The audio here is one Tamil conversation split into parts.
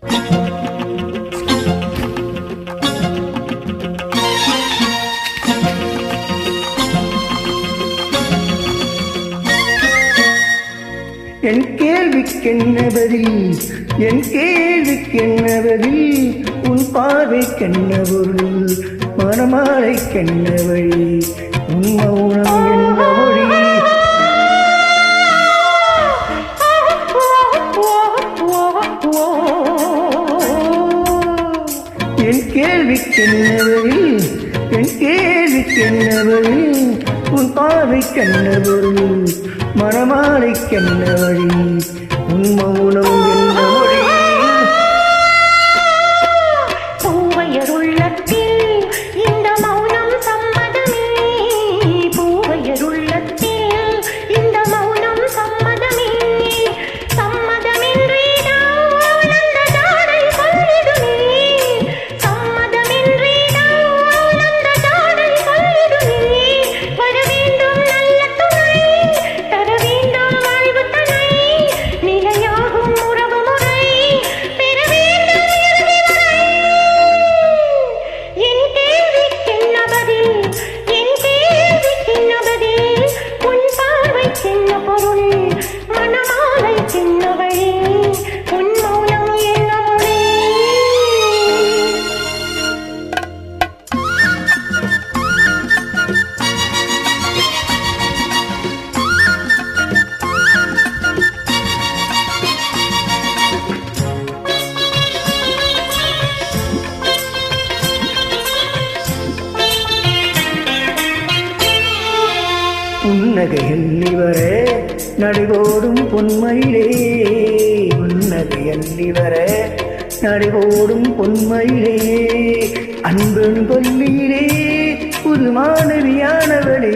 என் கேள்விக்கென்ன பதில், என் கேள்விக்கென்ன பதில், உன் பார்வைக்கென்ன பொருள், மனமாலைக்கென்ன வழி, உன் மௌனம் என்ன மொழி. என் கேள்விக்கென்ன பதில், என் கேள்விக்கென்ன பதில், உன் பார்வைக்கென்ன பொருள், மனமாலைக்கென்ன வழி, உன் மௌனம் என்ன மொழி. பூவையர் உள்ளத்தில் இந்த மௌனம் சம்மதமே, பூவையர் உள்ளத்தில் இந்த மௌனம் சம்மதமே, சம்மதமின்றி நான் அந்த தாரை சொல்லிடுமே, சம்மதமின்றி நான் அந்த தாரை சொல்லிடுமே. வர வேண்டும் நல்ல துணை, தர வேண்டும் வாழ்வு தனை, நிலையாகும் உறவு முறை, பெற வேண்டும் இறுதி வரை. என் கேள்விக்கென்ன பதில், என் கேள்விக்கென்ன பதில், உன் பார்வைக்கென்ன பொருள், மனமாலைக்கென்ன வழி, உன் மௌனம் என்ன மொழி. புன்னகை எல்லிவரே நடைபோடும் பொன்மயிலே, புன்னகை எல்லிவரே நடைபோடும் பொன்மயிலே, அன்பன் பள்ளியிலே புது மாணவியானவளே,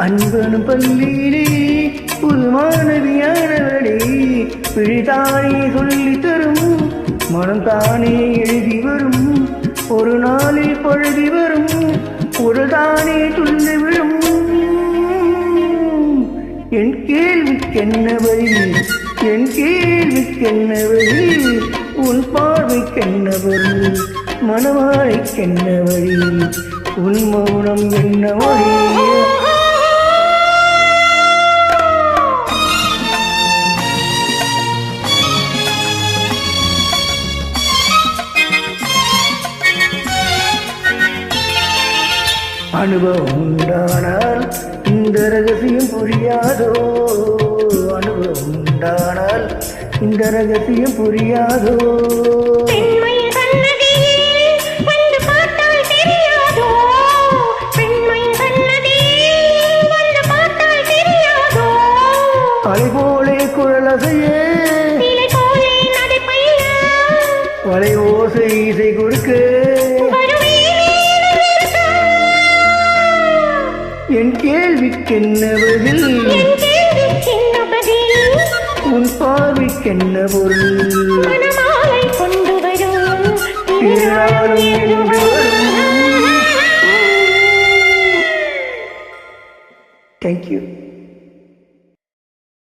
அன்பன் பள்ளியிலே புது மாணவியானவளே, விழிதானே சொல்லி தரும் மனம் தானே எழுதி வரும், ஒரு நாளில் பொழுதி வரும், ஒரு தானே துள்ளி விழும். என் கேள்விக்கென்ன பதில், என் கேள்விக்கென்ன பதில், உன் பார்வைக்கென்ன பொருள், மனமாலைக்கென்ன வழி, உன் மௌனம் என்ன மொழி. அனுபவம் உண்டானால் இந்த ரகசியம் புரியாதோ, அனுபவம் உண்டானால் இந்த ரகசியம் புரியாதோ. பெண்மை சன்னதியே வந்து பார்த்தால் தெரியாதோ, பெண்மை சன்னதியே வந்து பார்த்தால் தெரியாதோ. அலை போலே குழலசையே, இலை போலே நடைபயில, வலை ஓசை இசை கொடுக்க, என் கேள்விக்கென்ன பதில், என் கேள்விக்கென்ன பதில், உன் பார்வைக்கென்ன பொருள், மனமாலை கொண்டு வரும், திருநாளும் என்று வரும். Thank you.